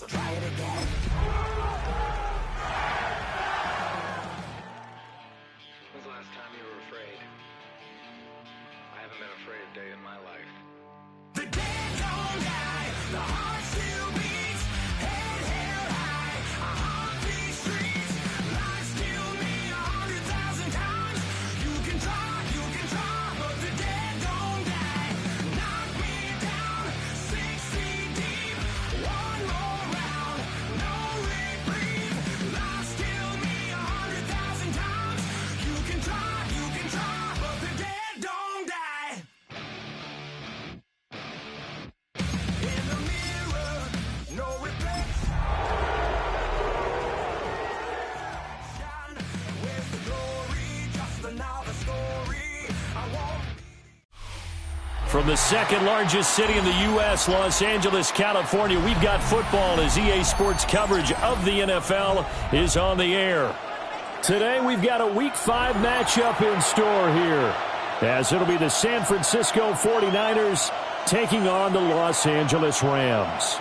Try it again. When's the last time you were afraid? I haven't been afraid a day in my life. The dead don't die, the heart still beats, head held high, I haunt these streets, lies kill me 100,000 times, you can try, but the dead don't die, knock me down, 6 feet deep, one more round, no reprieve, lies kill me 100,000 times, you can try, but the dead don't die. In the mirror, no reflection. Where's the glory? Just another story. I won't. From the second largest city in the U.S., Los Angeles, California, we've got football as EA Sports coverage of the NFL is on the air. Today we've got a Week 5 matchup in store here, as it'll be the San Francisco 49ers taking on the Los Angeles Rams.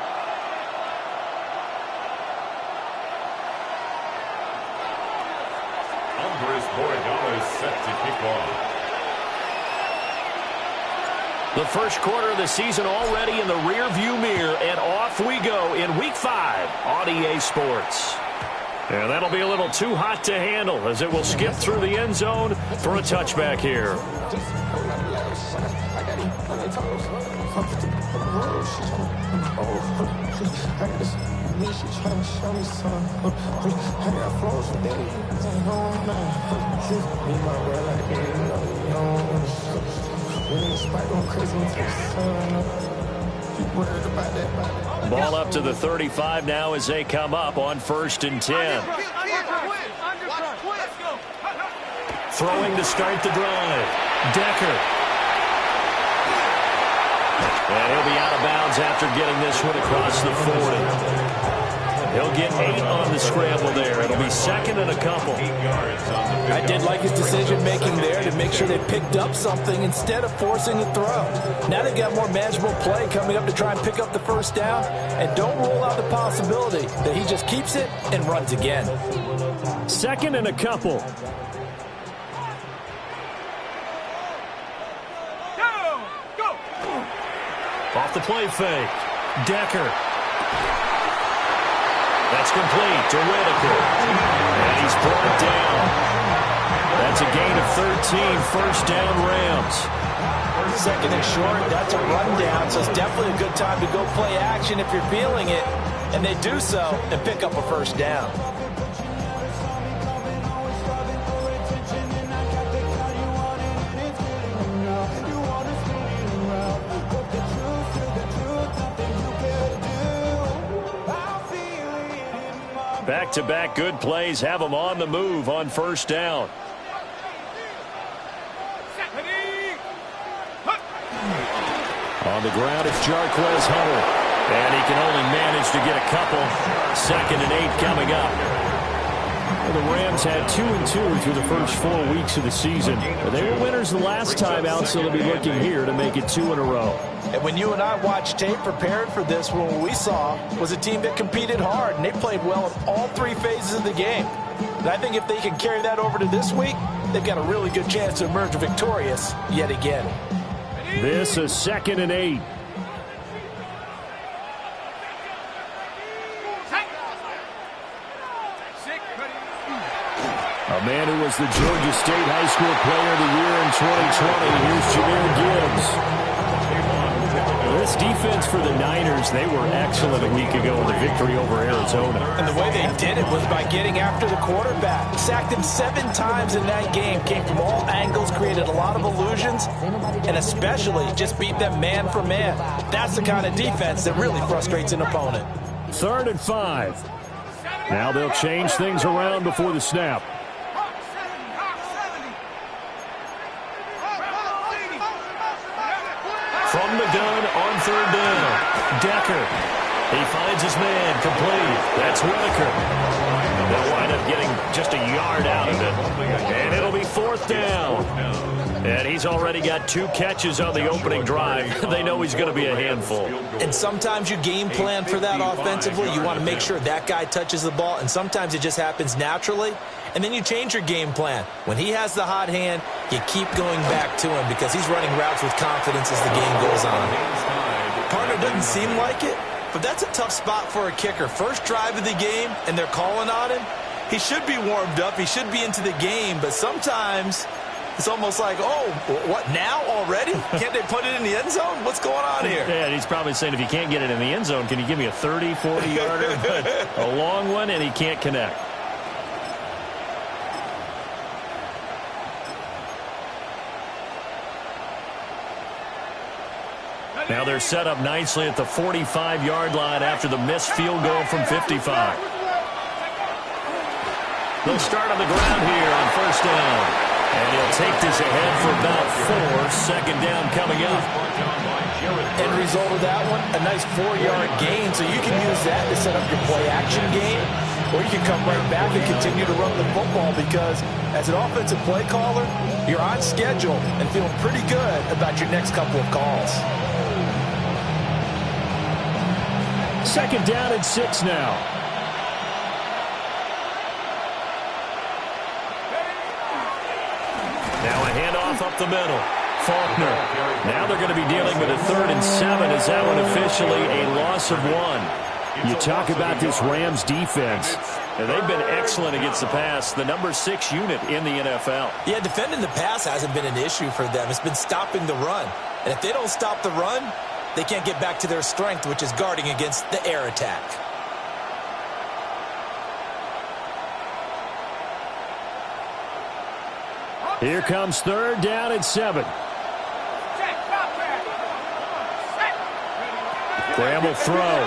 Andres Borregalo is set to kick off. The first quarter of the season already in the rearview mirror, and off we go in Week 5 on EA Sports. And that'll be a little too hot to handle as it will skip through the end zone for a touchback here. Ball up to the 35 now as they come up on 1st and 10. Throwing to start the drive. Decker. And he'll be out of bounds after getting this one across the 40. He'll get 8 on the scramble there. It'll be 2nd and a couple. I did like his decision-making there to make sure they picked up something instead of forcing the throw. Now they've got more manageable play coming up to try and pick up the first down, and don't rule out the possibility that he just keeps it and runs again. 2nd and a couple. Go! Off the play fake. Decker. That's complete to Whitaker. And he's brought down. That's a gain of 13, first down Rams. 2nd and short, that's a rundown, so it's definitely a good time to go play action if you're feeling it. And they do so and pick up a first down. Back-to-back good plays have them on the move on 1st down. On the ground, it's Jarquez Hunter. And he can only manage to get a couple. 2nd and 8 coming up. Well, the Rams had 2-2 through the first 4 weeks of the season. They were winners the last time out, so they'll be looking here to make it 2 in a row. And when you and I watched tape prepared for this, what we saw was a team that competed hard, and they played well in all 3 phases of the game. And I think if they can carry that over to this week, they've got a really good chance to emerge victorious yet again. This is 2nd and 8. A man who was the Georgia State High School Player of the Year in 2020. Here's Jahmyr Gibbs. This defense for the Niners, they were excellent a week ago in the victory over Arizona. And the way they did it was by getting after the quarterback. Sacked him 7 times in that game. Came from all angles, created a lot of illusions, and especially just beat them man for man. That's the kind of defense that really frustrates an opponent. 3rd and 5. Now they'll change things around before the snap. From the gun on 3rd down. Decker. He finds his man, complete. That's Whitaker. They'll wind up getting just a yard out of it. And it'll be 4th down. And he's already got 2 catches on the opening drive. They know he's going to be a handful. And sometimes you game plan for that offensively. You want to make sure that guy touches the ball, and sometimes it just happens naturally. And then you change your game plan. When he has the hot hand, you keep going back to him because he's running routes with confidence as the game goes on. Partner doesn't seem like it, but that's a tough spot for a kicker. First drive of the game, and they're calling on him. He should be warmed up. He should be into the game, but sometimes it's almost like, oh, what, now already? Can't they put it in the end zone? What's going on here? Yeah, and he's probably saying, if you can't get it in the end zone, can you give me a 30, 40-yarder? But a long one, and he can't connect. Now they're set up nicely at the 45-yard line after the missed field goal from 55. They'll start on the ground here on 1st down. And he'll take this ahead for about 4. 2nd down coming up. End result of that one, a nice 4-yard gain, so you can use that to set up your play-action game, or you can come right back and continue to run the football because as an offensive play caller, you're on schedule and feeling pretty good about your next couple of calls. 2nd down and 6 now. Now a handoff up the middle. Faulkner. Now they're going to be dealing with a 3rd and 7 as that one officially a loss of 1. You talk about this Rams defense. And they've been excellent against the pass. The number 6 unit in the NFL. Yeah, defending the pass hasn't been an issue for them. It's been stopping the run. And if they don't stop the run, they can't get back to their strength, which is guarding against the air attack. Here comes 3rd down and 7. Graham will throw.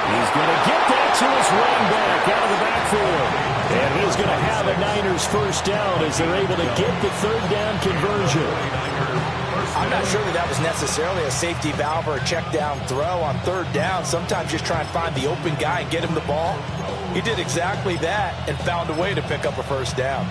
He's going to get that to his running back out of the backfield. And he's going to have a Niners 1st down as they're able to get the 3rd down conversion. I'm not sure that was necessarily a safety valve or a check down throw on 3rd down. Sometimes just try and find the open guy and get him the ball. He did exactly that and found a way to pick up a 1st down.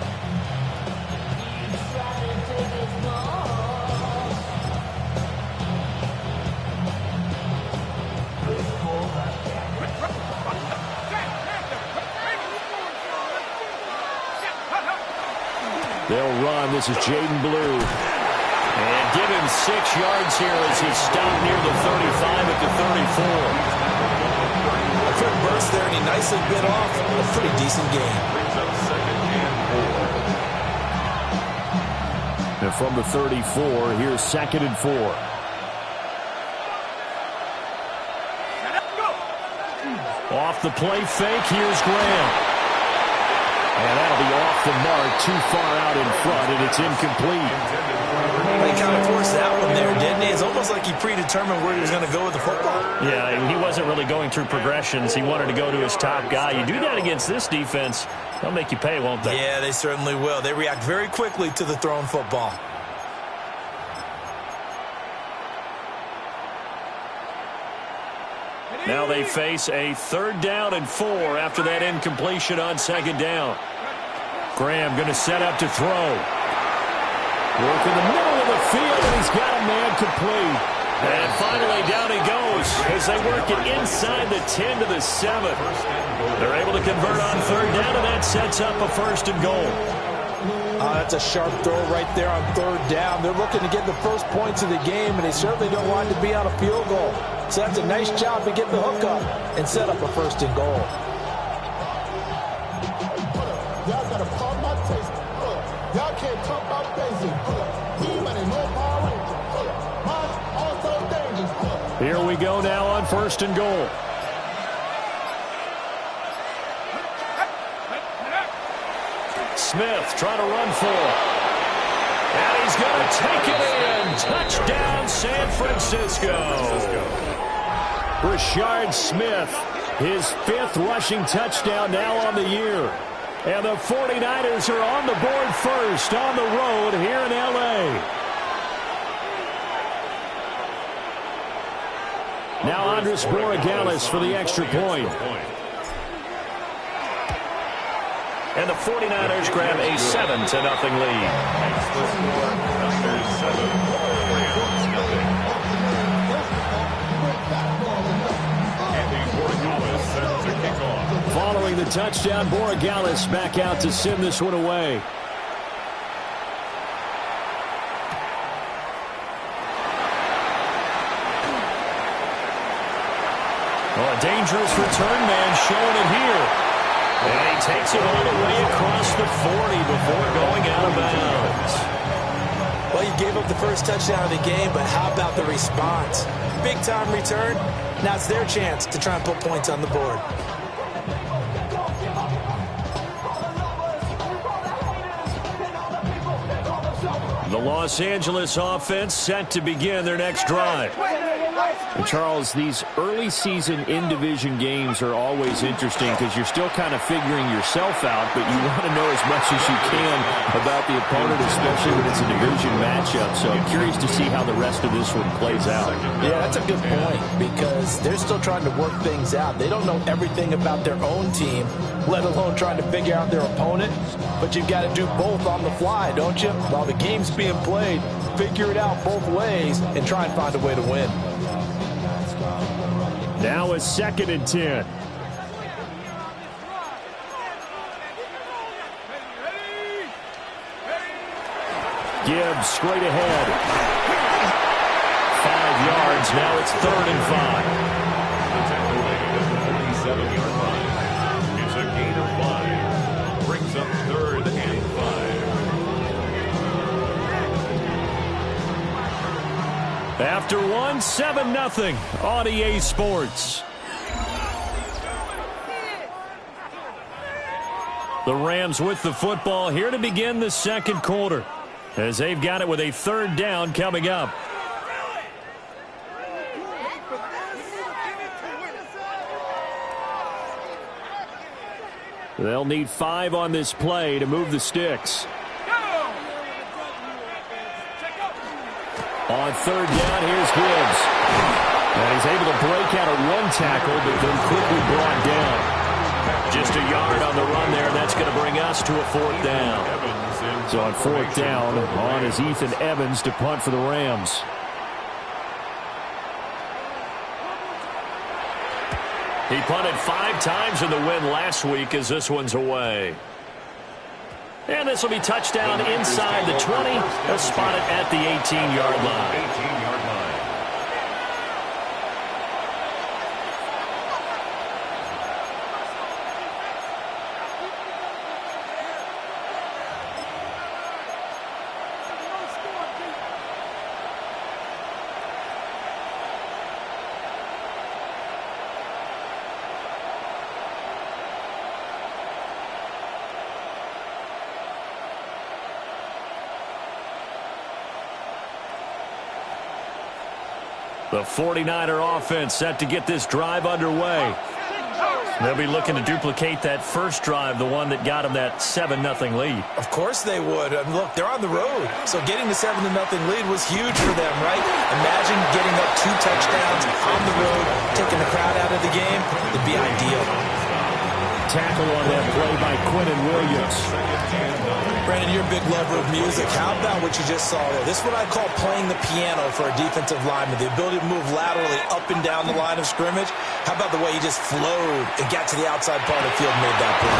They'll run. This is Jaden Blue. And give him 6 yards here as he stopped near the 35 at the 34. A quick burst there, and he nicely bit off a pretty decent gain. And from the 34, here's 2nd and 4. Off the play fake, here's Graham. And that'll be off the mark, too far out in front, and it's incomplete. He kind of forced that one there, didn't he? It's almost like he predetermined where he was going to go with the football. Yeah, he wasn't really going through progressions. He wanted to go to his top guy. You do that against this defense, they'll make you pay, won't they? Yeah, they certainly will. They react very quickly to the thrown football. Now they face a 3rd down and 4 after that incompletion on 2nd down. Graham going to set up to throw. Work in the middle of the field, and he's got a man complete. And finally down he goes as they work it inside the 10 to the 7. They're able to convert on 3rd down, and that sets up a 1st and goal. That's a sharp throw right there on 3rd down. They're looking to get the first points of the game, and they certainly don't want to be on a field goal. So that's a nice job to get the hook up and set up a 1st and goal. Y'all got to pump my taste. Y'all can't talk about basic. He money, no power. Also dangerous. Here we go now on 1st and goal. Smith trying to run for it. And he's going to take it in. Touchdown, San Francisco. Rashard Smith, his 5th rushing touchdown now on the year. And the 49ers are on the board first on the road here in L.A. Now Andres Borregales for the extra point. And the 49ers grab a 7-0 lead. Following the touchdown, Borregales back out to send this one away. Oh, a dangerous return man showing it here. And he takes it all the way across the 40 before going out of bounds. Well, you gave up the first touchdown of the game, but how about the response? Big-time return. Now it's their chance to try and put points on the board. The Los Angeles offense set to begin their next drive. And Charles, these early season in-division games are always interesting because you're still kind of figuring yourself out, but you want to know as much as you can about the opponent, especially when it's a division matchup. So I'm curious to see how the rest of this one plays out. Yeah, that's a good point because they're still trying to work things out. They don't know everything about their own team, let alone trying to figure out their opponent. But you've got to do both on the fly, don't you? While the game's being played, figure it out both ways and try and find a way to win. Now a 2nd and 10. Gibbs straight ahead. 5 yards. Now it's 3rd and 5. The tackle made at the 47-yard line. It's a gain of 5. Brings up 3rd and 5. After one, 7-0 on EA Sports. The Rams with the football here to begin the second quarter, as they've got it with a 3rd down coming up. They'll need 5 on this play to move the sticks. On 3rd down, here's Gibbs. And he's able to break out of 1 tackle, but then quickly brought down. Just a yard on the run there. That's going to bring us to a 4th down. So on 4th down, on is Ethan Evans to punt for the Rams. He punted 5 times in the win last week as this one's away. And this will be touchdown inside the 20. They'll spot it at the 18-yard line. 18-yard line. The 49er offense set to get this drive underway. They'll be looking to duplicate that first drive, the one that got them that 7-0 lead. Of course they would. And look, they're on the road. So getting the 7-0 lead was huge for them, right? Imagine getting up 2 touchdowns on the road, taking the crowd out of the game. It'd be ideal. Tackle on that play by Quinnen Williams. Brandon, you're a big lover of music. How about what you just saw there? This is what I call playing the piano for a defensive lineman. The ability to move laterally up and down the line of scrimmage. How about the way he just flowed and got to the outside part of the field and made that play?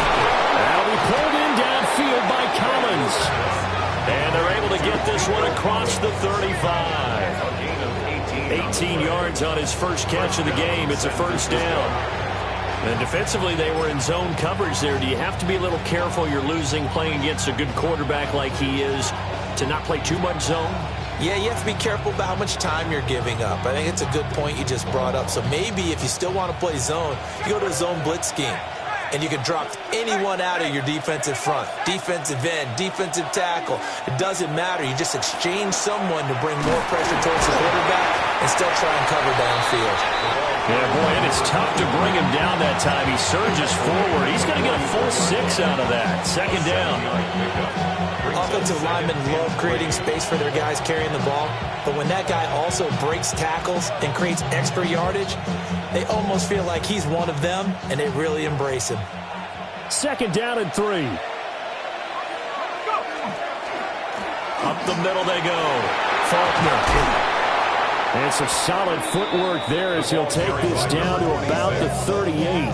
That'll be pulled in downfield by Collins. And they're able to get this one across the 35. 18 yards on his first catch of the game. It's a 1st down. And defensively, they were in zone coverage there. Do you have to be a little careful? You're losing playing against a good quarterback like he is to not play too much zone? Yeah, you have to be careful about how much time you're giving up. I think it's a good point you just brought up. So maybe if you still want to play zone, you go to a zone blitz scheme. And you can drop anyone out of your defensive front. Defensive end, defensive tackle. It doesn't matter. You just exchange someone to bring more pressure towards the quarterback and still try and cover downfield. Yeah, boy, and it's tough to bring him down that time. He surges forward. He's going to get a full 6 out of that. Second down. Offensive linemen love creating space for their guys carrying the ball, but when that guy also breaks tackles and creates extra yardage, they almost feel like he's one of them, and they really embrace him. Second down and 3. Up the middle they go. Faulkner. It's a solid footwork there as he'll take this down to about the 38.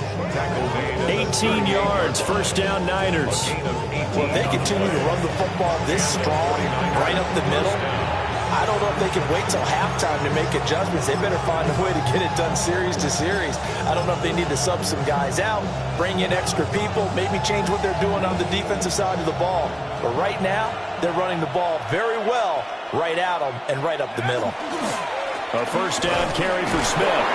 18 yards, first down Niners. Well, if they continue to run the football this strong, right up the middle, I don't know if they can wait till halftime to make adjustments. They better find a way to get it done series to series. I don't know if they need to sub some guys out, bring in extra people, maybe change what they're doing on the defensive side of the ball. But right now, they're running the ball very well right at them and right up the middle. A first down carry for Smith.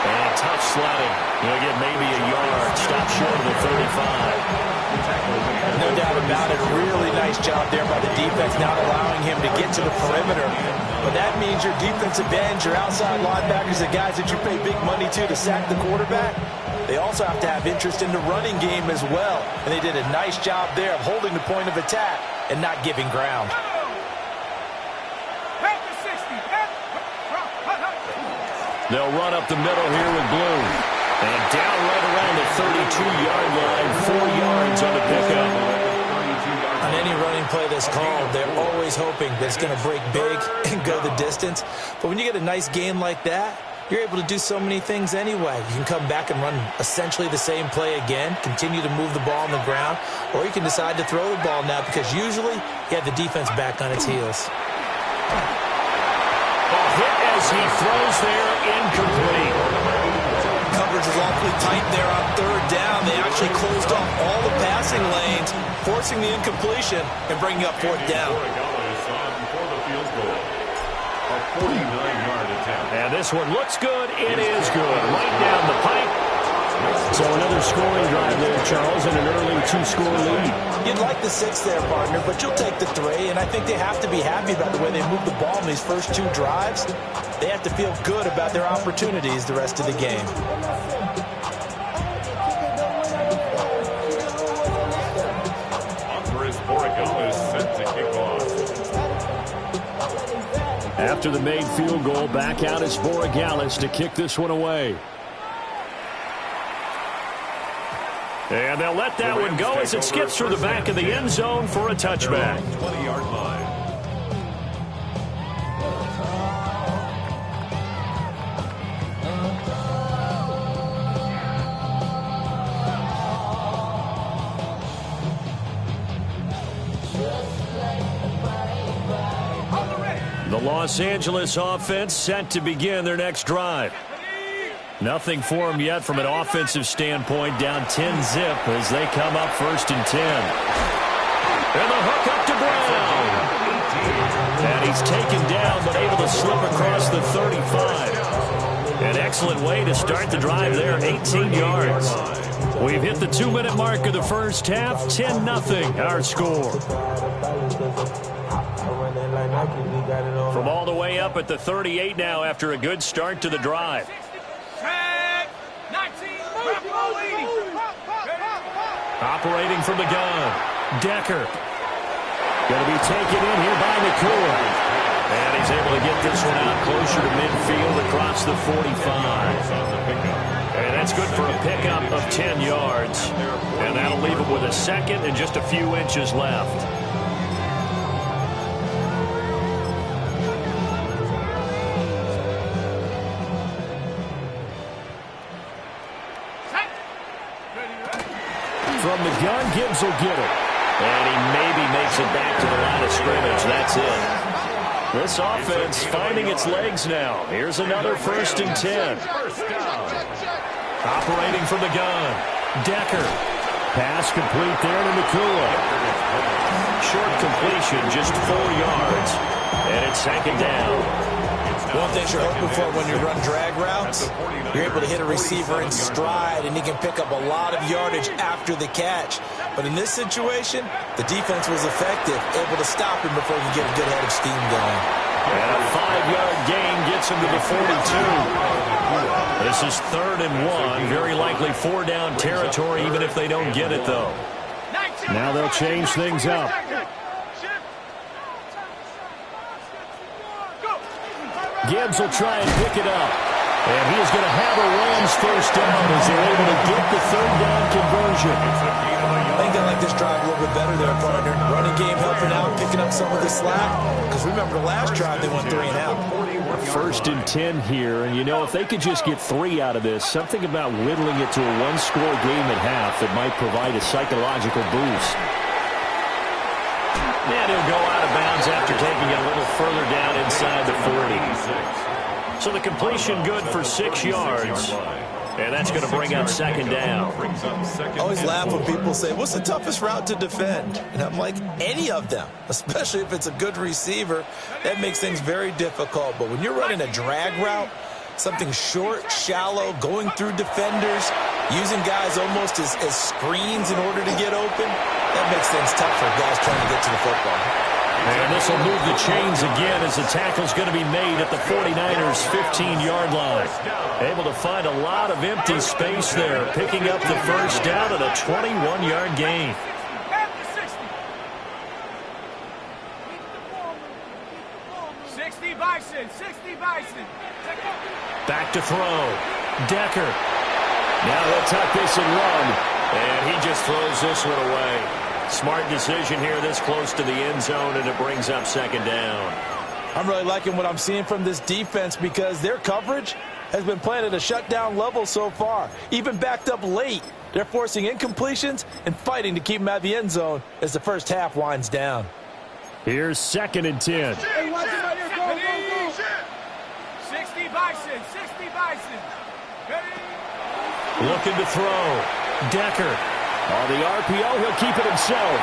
And tough sledding. He'll get maybe a yard. Stop short of the 35. No doubt about it. Really nice job there by the defense, not allowing him to get to the perimeter. But that means your defensive ends, your outside linebackers, the guys that you pay big money to sack the quarterback, they also have to have interest in the running game as well. And they did a nice job there of holding the point of attack and not giving ground. They'll run up the middle here with Blue. And down right around the 32-yard line, 4 yards on the pickup. On any running play that's called, they're always hoping that it's going to break big and go the distance. But when you get a nice game like that, you're able to do so many things anyway. You can come back and run essentially the same play again, continue to move the ball on the ground, or you can decide to throw the ball now because usually you have the defense back on its heels. Hit as he throws there, incomplete. Coverage is awfully tight there on third down. They actually closed off all the passing lanes, forcing the incompletion and bringing up fourth down. A 49-yard attempt. And this one looks good. It is good. Right down the pipe. So another scoring drive there, Charles, and an early 2-score lead. You'd like the 6 there, partner, but you'll take the 3, and I think they have to be happy about the way they moved the ball in these first 2 drives. They have to feel good about their opportunities the rest of the game. Andres Borregales is set to kick off. After the made field goal, back out is Borregales to kick this one away. And they'll let that one go as it skips through the back of the end zone for a touchback. 20-yard line. The Los Angeles offense set to begin their next drive. Nothing for them yet from an offensive standpoint, down 10-zip as they come up first and 10. And the hook up to Brown. And he's taken down but able to slip across the 35. An excellent way to start the drive there, 18 yards. We've hit the 2-minute mark of the first half, 10-0 our score. From all the way up at the 38 now after a good start to the drive. Operating from the gun, Decker. Going to be taken in here by Nakua. And he's able to get this one out closer to midfield across the 45. And that's good for a pickup of 10 yards. And that'll leave him with a second and just a few inches left. From the gun, Gibbs will get it. And he maybe makes it back to the line of scrimmage. That's it. This offense finding its legs now. Here's another first and 10. Operating from the gun, Decker. Pass complete there to Nakua. Short completion, just 4 yards. And it's second down. One thing you're hoping for when you run drag routes, you're able to hit a receiver in stride, and he can pick up a lot of yardage after the catch. But in this situation, the defense was effective, able to stop him before he could get a good head of steam going. And a 5-yard gain gets him to the 42. This is 3rd and 1. Very likely 4-down territory, even if they don't get it, though. Now they'll change things up. Gibbs will try and pick it up. And he is going to have a Rams first down as they're able to get the 3rd down conversion. I think they like this drive a little bit better there, partner. Running game helping out, picking up some of the slack. Because remember, the last drive they went 3 and out. 1st and 10 here. And, you know, if they could just get 3 out of this, something about whittling it to a 1-score game at half that might provide a psychological boost. And he'll go out of bounds after taking it a little further down inside the 40. So the completion good for 6 yards. And that's going to bring up 2nd down. I always laugh when people say, what's the toughest route to defend? And I'm like, any of them, especially if it's a good receiver. That makes things very difficult. But when you're running a drag route, something short, shallow, going through defenders, using guys almost as screens in order to get open, that makes things tough for guys trying to get to the football. And this will move the chains again as the tackle's going to be made at the 49ers' 15-yard line. Able to find a lot of empty space there, picking up the first down at a 21-yard gain. 60 Bison, 60 Bison. Back to throw. Decker. Now they'll tuck this and run. And he just throws this one away. Smart decision here this close to the end zone, and it brings up 2nd down. I'm really liking what I'm seeing from this defense because their coverage has been playing at a shutdown level so far. Even backed up late, they're forcing incompletions and fighting to keep them at the end zone as the first half winds down. Here's 2nd and 10. Hey, watch it right here. Go, go, go. 60 Bison, 60 Bison. Ready? Looking to throw. Decker. On the RPO, he'll keep it himself.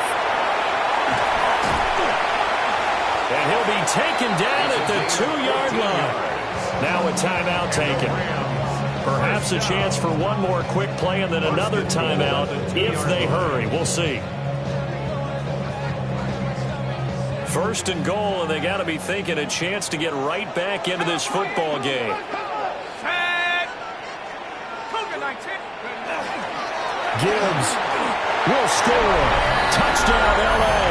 And he'll be taken down at the 2-yard line. Now a timeout taken. Perhaps a chance for one more quick play and then another timeout if they hurry. We'll see. 1st and goal, and they got to be thinking a chance to get right back into this football game. Gibbs will score. Touchdown, L.A.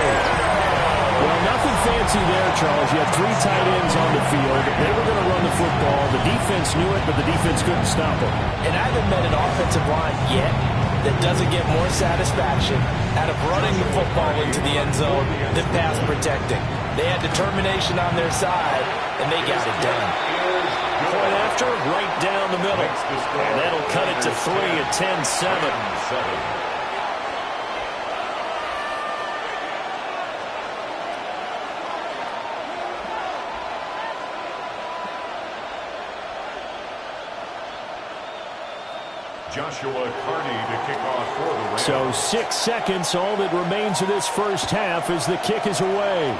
Well, nothing fancy there, Charles. You had 3 tight ends on the field. They were going to run the football. The defense knew it, but the defense couldn't stop them. And I haven't met an offensive line yet that doesn't get more satisfaction out of running the football into the end zone than pass protecting. They had determination on their side, and they got it done. Point after, right down the middle. And that'll cut it to 3 at 10-7. Joshua Carney to kick off for the Rams. So 6 seconds, all that remains of this first half as the kick is away.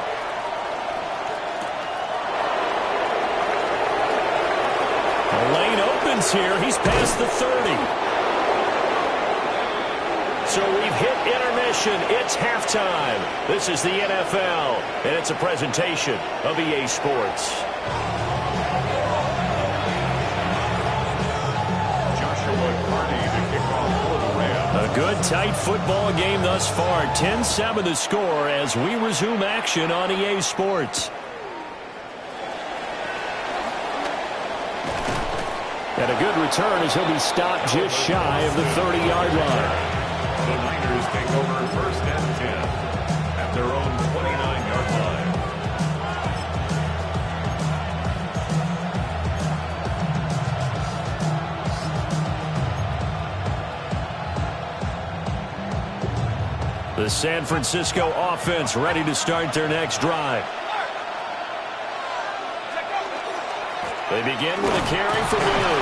The lane opens here. He's past the 30. So we've hit intermission. It's halftime. This is the NFL, and it's a presentation of EA Sports. A good, tight football game thus far. 10-7 the score as we resume action on EA Sports. And a good return as he'll be stopped just shy of the 30-yard line. The Niners take over 1st and 10 at their own 29-yard line. The San Francisco offense ready to start their next drive. They begin with a carry for Blue.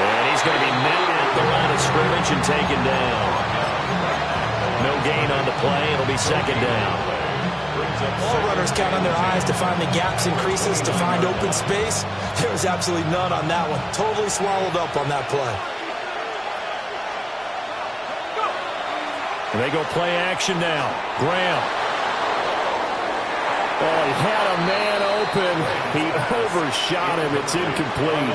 And he's going to be met at the line of scrimmage and taken down. No gain on the play. It'll be 2nd down. All runners count on their eyes to find the gaps and creases, to find open space. There was absolutely none on that one. Totally swallowed up on that play. They go play action now. Graham. Oh, he had a man open. He overshot him. It's incomplete.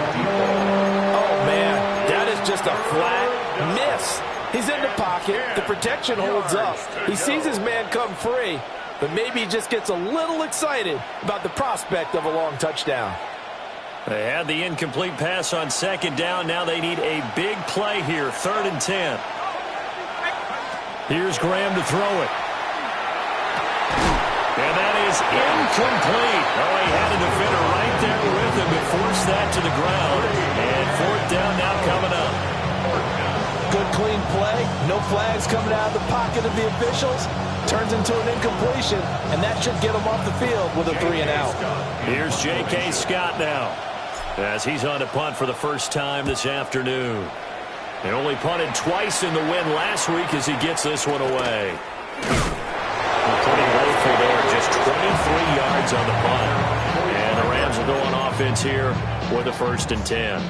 Oh, man, that is just a flat miss. He's in the pocket. The protection holds up. He sees his man come free, but maybe he just gets a little excited about the prospect of a long touchdown. They had the incomplete pass on second down. Now they need a big play here, 3rd and 10. Here's Graham to throw it. And that is incomplete. Oh, he had a defender right there with him to force that to the ground. And 4th down now coming up. Good clean play. No flags coming out of the pocket of the officials. Turns into an incompletion, and that should get him off the field with a 3 and out. Here's J.K. Scott now, as he's on to punt for the first time this afternoon. He only punted twice in the win last week as he gets this one away. Pretty low there, just 23 yards on the punt. And the Rams will go on offense here with a 1st and 10.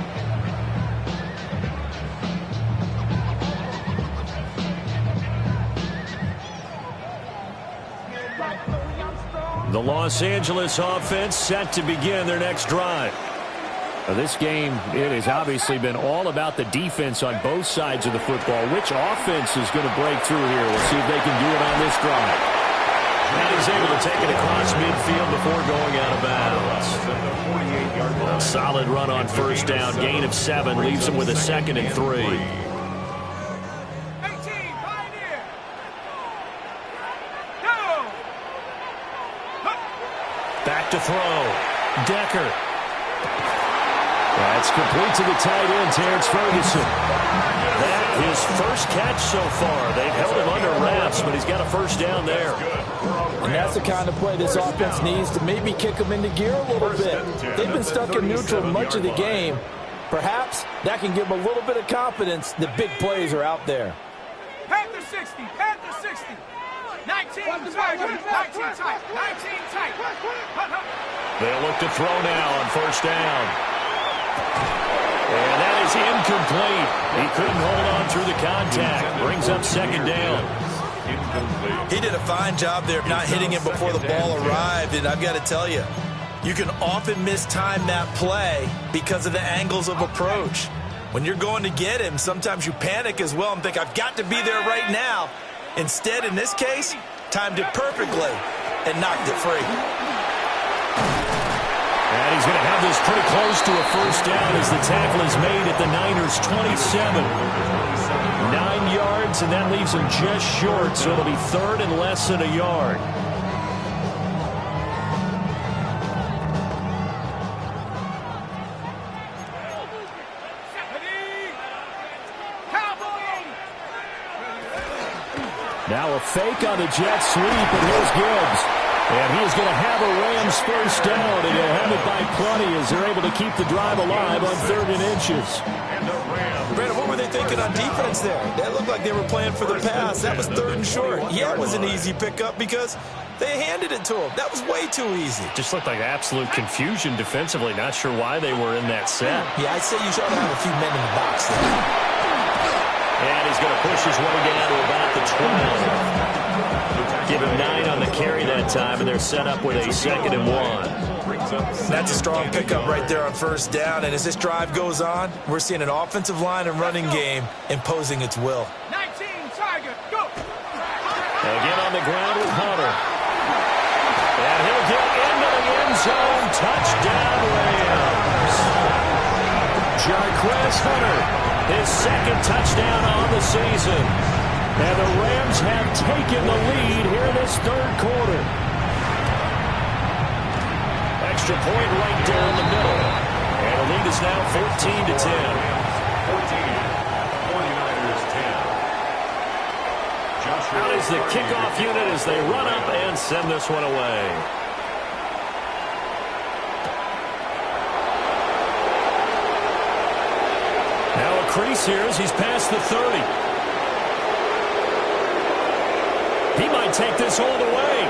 The Los Angeles offense set to begin their next drive. This game, it has obviously been all about the defense on both sides of the football. Which offense is going to break through here? We'll see if they can do it on this drive. And he's able to take it across midfield before going out of bounds. A solid run on 1st down. Gain of 7 leaves him with a 2nd and 3. 18, Pioneer. Go. Back to throw. Decker. That's complete to the tight end, Terrence Ferguson. That his first catch so far. They've held him under wraps, but he's got a 1st down there. And that's the kind of play this offense needs to maybe kick them into gear a little bit. They've been stuck in neutral much of the game. Perhaps that can give them a little bit of confidence that big plays are out there. Panther 60, Panther 60. 19 tight, 19 tight, 19 tight. They'll look to throw now on 1st down. And that is incomplete. He couldn't hold on through the contact. Brings up 2nd down. He did a fine job there of not hitting him before the ball arrived, and I've got to tell you, you can often mistime that play because of the angles of approach. When you're going to get him, sometimes you panic as well and think, I've got to be there right now. Instead, in this case, timed it perfectly and knocked it free. And he's going to have this pretty close to a 1st down as the tackle is made at the Niners' 27. 9 yards, and that leaves him just short, so it'll be 3rd and less than a yard. Now a fake on the jet sweep, and here's Gibbs. And he is going to have a Rams 1st down, and he'll have it by plenty as they're able to keep the drive alive on 3rd and inches. Brandon, what were they thinking on defense there? That looked like they were playing for the pass. That was 3rd and short. Yeah, it was an easy pickup because they handed it to him. That was way too easy. Just looked like absolute confusion defensively. Not sure why they were in that set. Yeah, I'd say you ought to have a few men in the box there. And he's going to push his way down to about the 12. Give him 9 on the carry that time, and they're set up with a 2nd and 1. That's a strong pickup right there on 1st down, and as this drive goes on, we're seeing an offensive line and running game imposing its will. 19 Tiger, go. Again on the ground with Hunter. And he'll get into the end zone. Touchdown, Rams. Jarquez Hunter, his 2nd touchdown on the season. And the Rams have taken the lead here this 3rd quarter. Extra point right down the middle. And the lead is now 14-10. 49ers 10. Out is the kickoff unit as they run up and send this one away. Now a crease here as he's past the 30. He might take this all the way.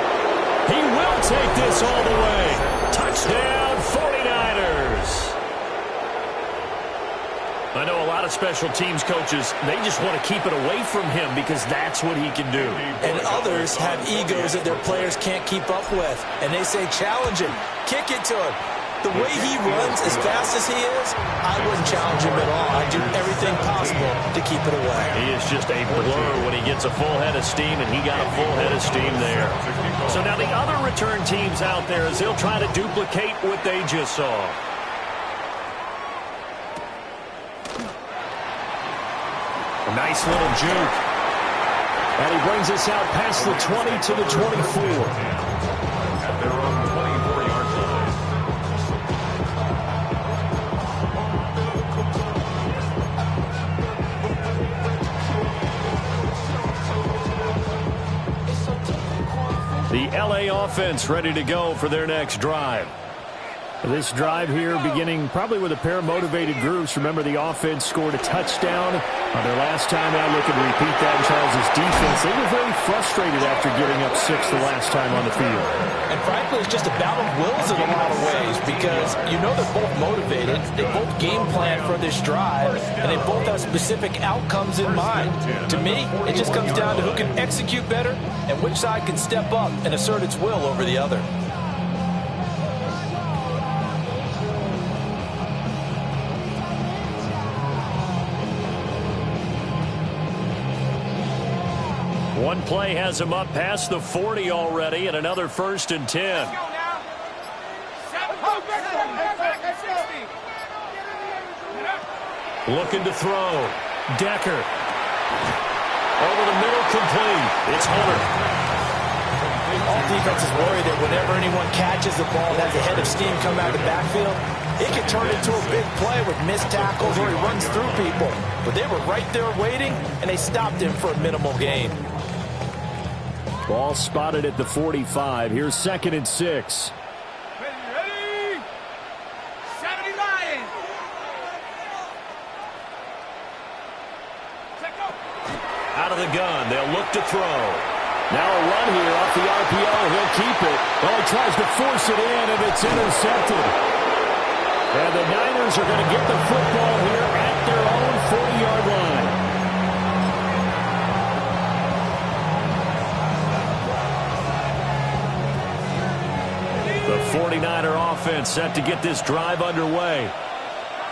He will take this all the way. Touchdown, 49ers. I know a lot of special teams coaches, they just want to keep it away from him because that's what he can do. And others have egos that their players can't keep up with. And they say, challenge him, kick it to him. The way he runs as fast as he is, I wouldn't challenge him at all. I'd do everything possible to keep it away. He is just a blur when he gets a full head of steam, and he got a full head of steam there. So now the other return teams out there, as they'll try to duplicate what they just saw. A nice little juke. And he brings us out past the 20 to the 24. At their own 24-yard line. The LA offense ready to go for their next drive. This drive here beginning probably with a pair of motivated groups. Remember, the offense scored a touchdown on their last time out. Looking to repeat that in Charles' defense. They were very frustrated after giving up 6 the last time on the field. And frankly, it's just a battle of wills in a lot of ways because you know they're both motivated. They both game plan for this drive, and they both have specific outcomes in mind. To me, it just comes down to who can execute better and which side can step up and assert its will over the other. One play has him up past the 40 already, and another 1st and 10. Let's go now. 7, Looking to throw. Decker. Over the middle, complete. It's Hunter. All defenses worry that whenever anyone catches the ball and has a head of steam come out of the backfield, it can turn into a big play with missed tackles or he runs through people. But they were right there waiting, and they stopped him for a minimal gain. Ball spotted at the 45. Here's 2nd and 6. ready. 70 Lions. Check up. Out of the gun. They'll look to throw. Now a run here off the RPO. He'll keep it. Well, he tries to force it in, and it's intercepted. And the Niners are going to get the football here at their own 40-yard line. The 49er offense set to get this drive underway.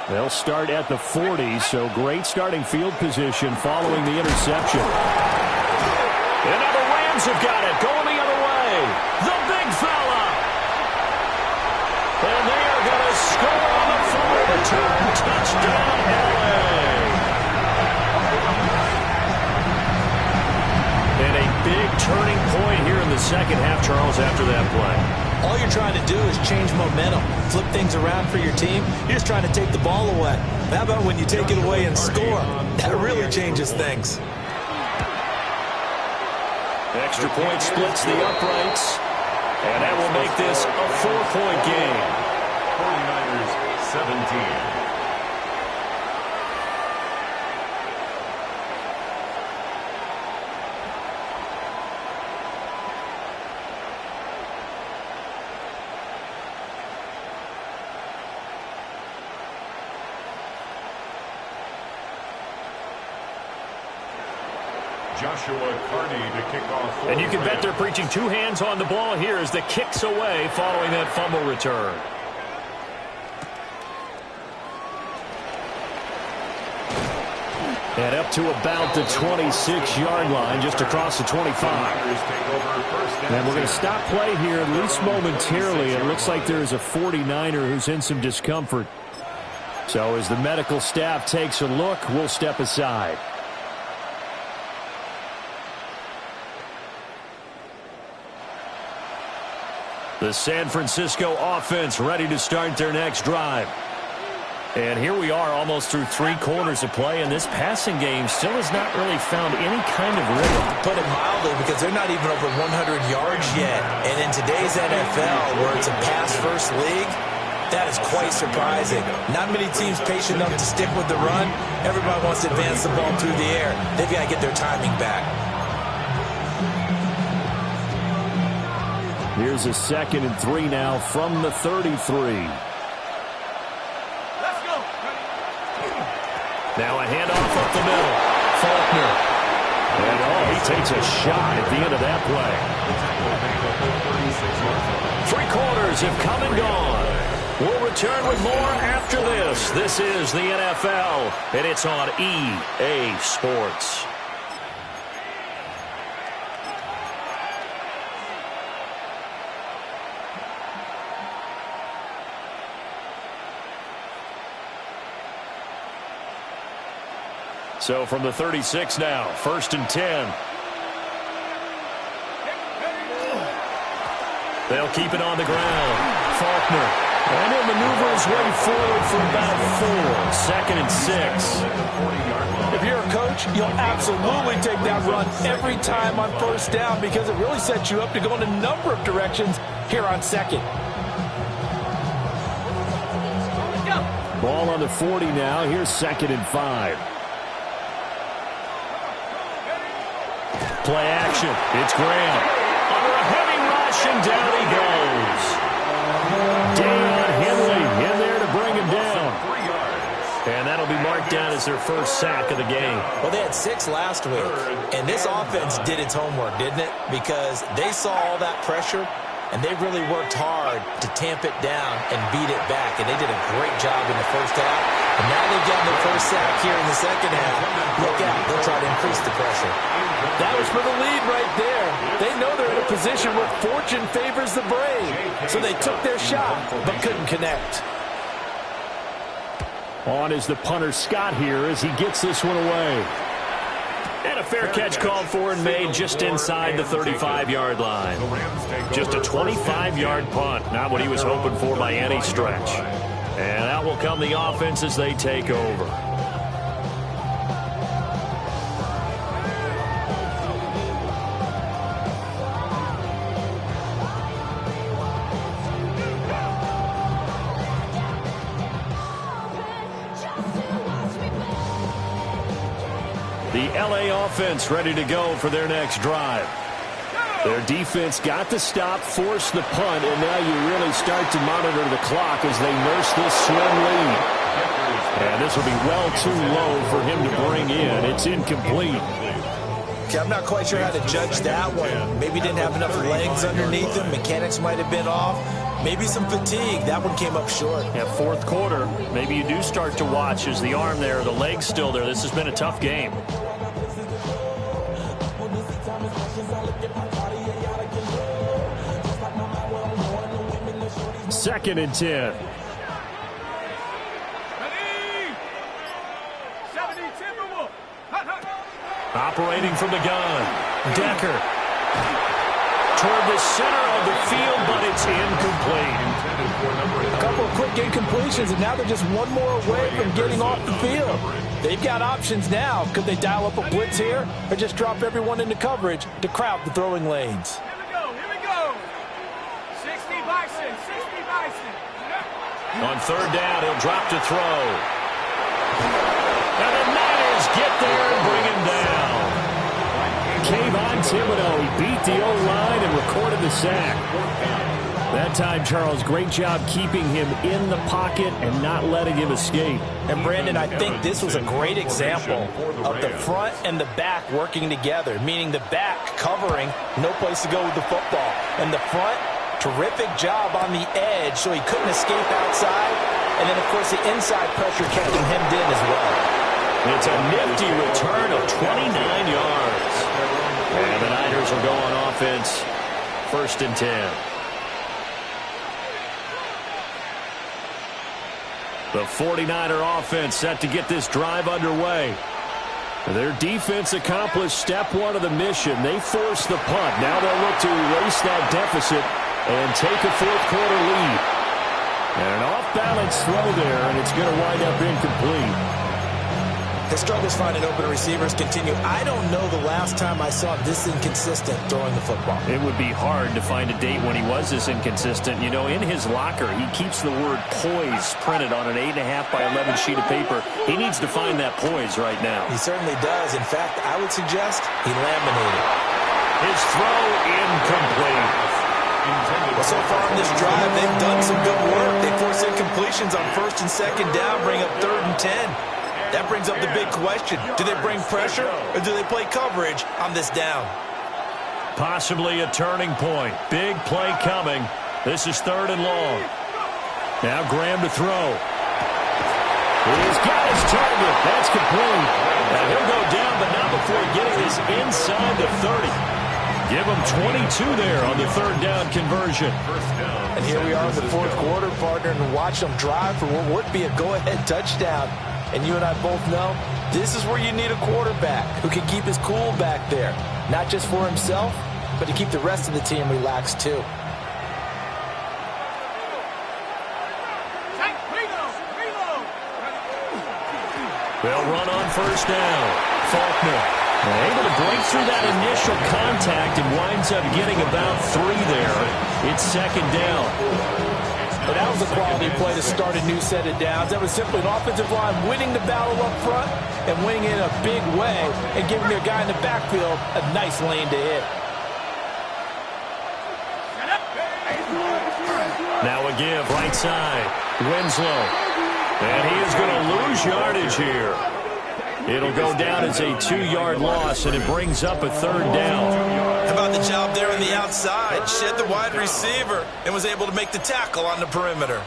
They'll start at the 40, so great starting field position following the interception. And now the Rams have got it, going the other way. The big fella. And they are going to score on the fumble return. Touchdown, LA. And a big turning point here in the second half, Charles, after that play. All you're trying to do is change momentum, flip things around for your team. You're just trying to take the ball away. How about when you take it away and score? That really changes things. Extra point splits the uprights, and that will make this a 4-point game. 49ers 17. Joshua Carney to kick off. And you can bet they're preaching 2 hands on the ball here as the kick's away following that fumble return. And up to about the 26-yard line, just across the 25. And we're going to stop play here, at least momentarily. It looks like there's a 49er who's in some discomfort. So as the medical staff takes a look, we'll step aside. The San Francisco offense ready to start their next drive. And here we are almost through 3 quarters of play, and this passing game still has not really found any kind of rhythm. Put it mildly, because they're not even over 100 yards yet. And in today's NFL, where it's a pass-first league, that is quite surprising. Not many teams patient enough to stick with the run. Everybody wants to advance the ball through the air. They've got to get their timing back. Here's a 2nd and 3 now from the 33. Let's go. Now a handoff up the middle. Faulkner. And, he takes a shot at the end of that play. 3 quarters have come and gone. We'll return with more after this. This is the NFL, and it's on EA Sports. So from the 36 now, 1st and 10. They'll keep it on the ground. Faulkner. And he'll maneuver his way forward for about 4. 2nd and 6. If you're a coach, you'll absolutely take that run every time on 1st down because it really sets you up to go in a number of directions here on 2nd. Ball on the 40 now. Here's 2nd and 5. Play action. It's Graham. Under a heavy rush, and down he goes. Deion Henley in there to bring him down. And that'll be marked down as their first sack of the game. Well, they had 6 last week, and this offense did its homework, didn't it? Because they saw all that pressure, and they really worked hard to tamp it down and beat it back, and they did a great job in the first half. And now they've gotten their first sack here in the second half. Look out. They'll try to increase the pressure. That was for the lead right there. They know they're in a position where fortune favors the brave. So they took their shot, but couldn't connect. On is the punter Scott here as he gets this one away. And a fair catch called for and made just inside the 35-yard line. Just a 25-yard punt. Not what he was hoping for by any stretch. And out will come the offense as they take over. The LA offense ready to go for their next drive. Their defense got the stop, forced the punt, and now you really start to monitor the clock as they nurse this slim lead. And this will be well too low for him to bring in. It's incomplete. Okay, I'm not quite sure how to judge that one. Maybe didn't have enough legs underneath him. Mechanics might have been off. Maybe some fatigue. That one came up short. Yeah, 4th quarter. Maybe you do start to watch as the arm there, the leg's still there. This has been a tough game. Second and 10. Operating from the gun. Decker. Toward the center of the field, but it's incomplete. A couple of quick incompletions, and now they're just one more away from getting off the field. They've got options now. Could they dial up a blitz here or just drop everyone into coverage to crowd the throwing lanes? Here we go. 60 Bison, 60 Bison. On 3rd down, he'll drop to throw. And the Niners get there and bring him down. Kayvon Thibodeau, he beat the O-line and recorded the sack. That time, Charles, great job keeping him in the pocket and not letting him escape. And, Brandon, I think this was a great example of the front and the back working together, meaning the back covering, no place to go with the football. And the front, terrific job on the edge so he couldn't escape outside. And then, of course, the inside pressure kept him hemmed in as well. It's a nifty return of 29 yards. And the Niners will go on offense, 1st and 10. The 49er offense set to get this drive underway. Their defense accomplished step 1 of the mission. They forced the punt. Now they'll look to erase that deficit and take a 4th quarter lead. And an off-balance throw there, and it's going to wind up incomplete. The struggles finding open receivers continue. I don't know the last time I saw him this inconsistent throwing the football. It would be hard to find a date when he was this inconsistent. You know, in his locker, he keeps the word poise printed on an 8.5 by 11 sheet of paper. He needs to find that poise right now. He certainly does. In fact, I would suggest he laminated. His throw incomplete. Well, so far on this drive, they've done some good work. They force incompletions on 1st and 2nd down, bring up 3rd and 10. That brings up the big question. Do they bring pressure or do they play coverage on this down? Possibly a turning point. Big play coming. This is 3rd and long. Now Graham to throw. He's got his target. That's complete. And he'll go down, but not before getting this inside the 30. Give him 22 there on the 3rd down conversion. And here we are in the 4th quarter, partner, and watch them drive for what would be a go-ahead touchdown. And you and I both know this is where you need a quarterback who can keep his cool back there. Not just for himself, but to keep the rest of the team relaxed too. They'll run on 1st down. Faulkner able to break through that initial contact and winds up getting about 3 there. It's 2nd down. But that was a quality play to start a new set of downs. That was simply an offensive line winning the battle up front and winning in a big way and giving their guy in the backfield a nice lane to hit. Now a give, right side. Winslow. And he is going to lose yardage here. It'll go down as a 2-yard loss, and it brings up a 3rd down. How about the job there on the outside? Shed the wide receiver and was able to make the tackle on the perimeter.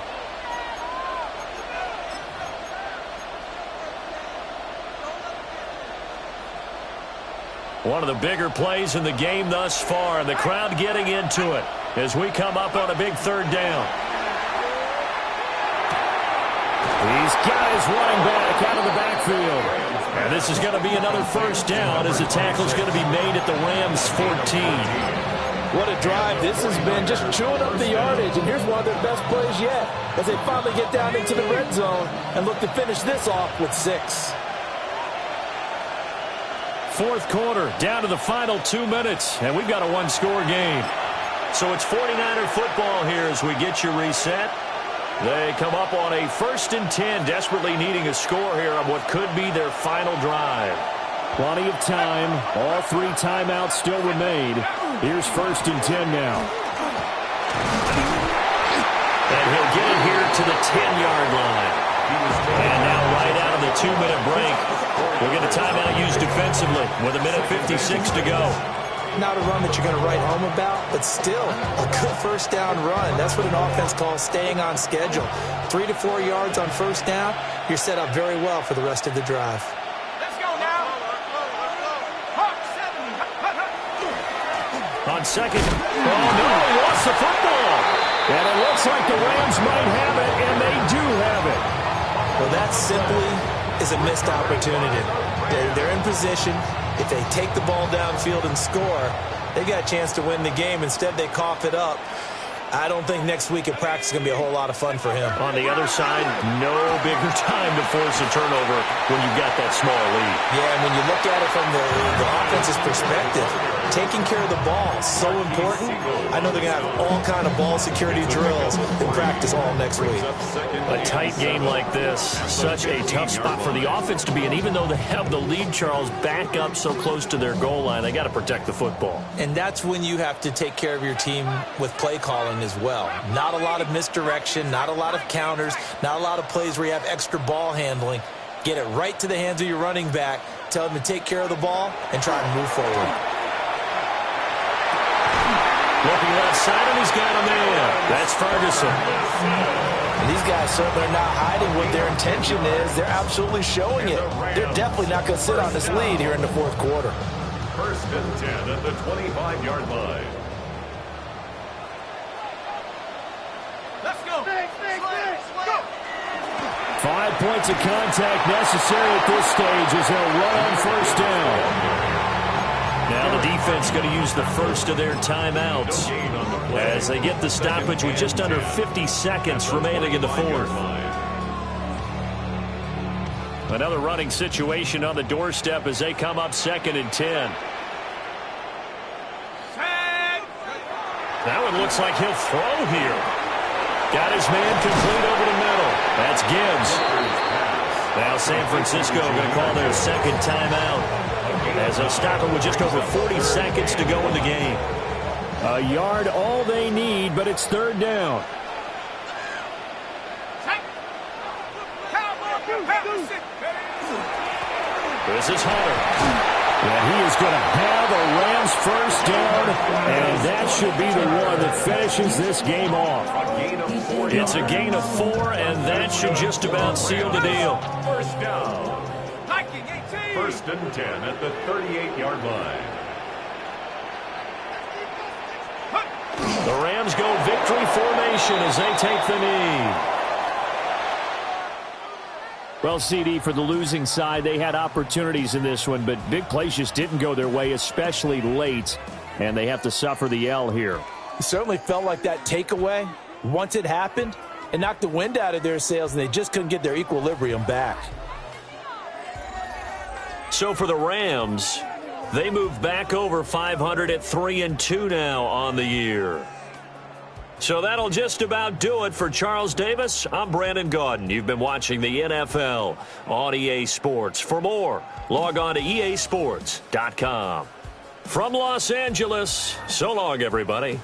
One of the bigger plays in the game thus far, and the crowd getting into it as we come up on a big 3rd down. These guys running back out of the backfield. And this is going to be another 1st down as the tackle is going to be made at the Rams' 14. What a drive this has been, just chewing up the yardage. And here's one of their best plays yet as they finally get down into the red zone and look to finish this off with 6. 4th quarter, down to the final 2 minutes, and we've got a 1-score game. So it's 49er football here as we get you reset. They come up on a 1st and 10, desperately needing a score here on what could be their final drive. Plenty of time. All 3 timeouts still remain. Here's 1st and 10 now. And he'll get it here to the 10-yard line. And now right out of the 2-minute break, we'll get a timeout used defensively with 1:56 to go. Not a run that you're going to write home about, but still a good 1st down run. That's what an offense calls staying on schedule. 3 to 4 yards on 1st down, you're set up very well for the rest of the drive. Let's go now. On 2nd. Oh, no, he lost the football. And it looks like the Rams might have it, and they do have it. Well, that simply is a missed opportunity. They're in position. If they take the ball downfield and score, they got a chance to win the game. Instead, they cough it up. I don't think next week at practice is going to be a whole lot of fun for him. On the other side, no bigger time to force a turnover when you've got that small lead. Yeah, and when you look at it from the offense's perspective, taking care of the ball is so important. I know they're going to have all kind of ball security drills in practice all next week. A tight game like this, such a tough spot for the offense to be in. Even though they have the lead, Charles, back up so close to their goal line, they got to protect the football. And that's when you have to take care of your team with play calling as well. Not a lot of misdirection, not a lot of counters, not a lot of plays where you have extra ball handling. Get it right to the hands of your running back, tell him to take care of the ball, and try and move forward. Looking left side, and he's got him there. That's Ferguson. And these guys certainly are not hiding what their intention is. They're absolutely showing it. They're definitely not going to sit on this lead here in the 4th quarter. 1st and 10 at the 25-yard line. Let's go. 5 points of contact necessary at this stage as they'll run on 1st down. Now the defense going to use the first of their timeouts as they get the stoppage with just under 50 seconds remaining in the 4th. Another running situation on the doorstep as they come up 2nd and 10. That one looks like he'll throw here. Got his man complete over the middle. That's Gibbs. Now San Francisco going to call their 2nd timeout as they'll stop it with just over 40 seconds to go in the game. A yard all they need, but it's 3rd down. This is Hunter. And he is going to have a Rams first down, and that should be the one that finishes this game off. It's a gain of 4, and that should just about seal the deal. First down. First and 10 at the 38-yard line. The Rams go victory formation as they take the knee. Well, CD, for the losing side, they had opportunities in this one, but big plays just didn't go their way, especially late, and they have to suffer the L here. It certainly felt like that takeaway, once it happened, it knocked the wind out of their sails, and they just couldn't get their equilibrium back. So for the Rams, they move back over 500 at 3-2 now on the year. So that'll just about do it for Charles Davis. I'm Brandon Gaudin. You've been watching the NFL on EA Sports. For more, log on to easports.com. From Los Angeles, so long, everybody.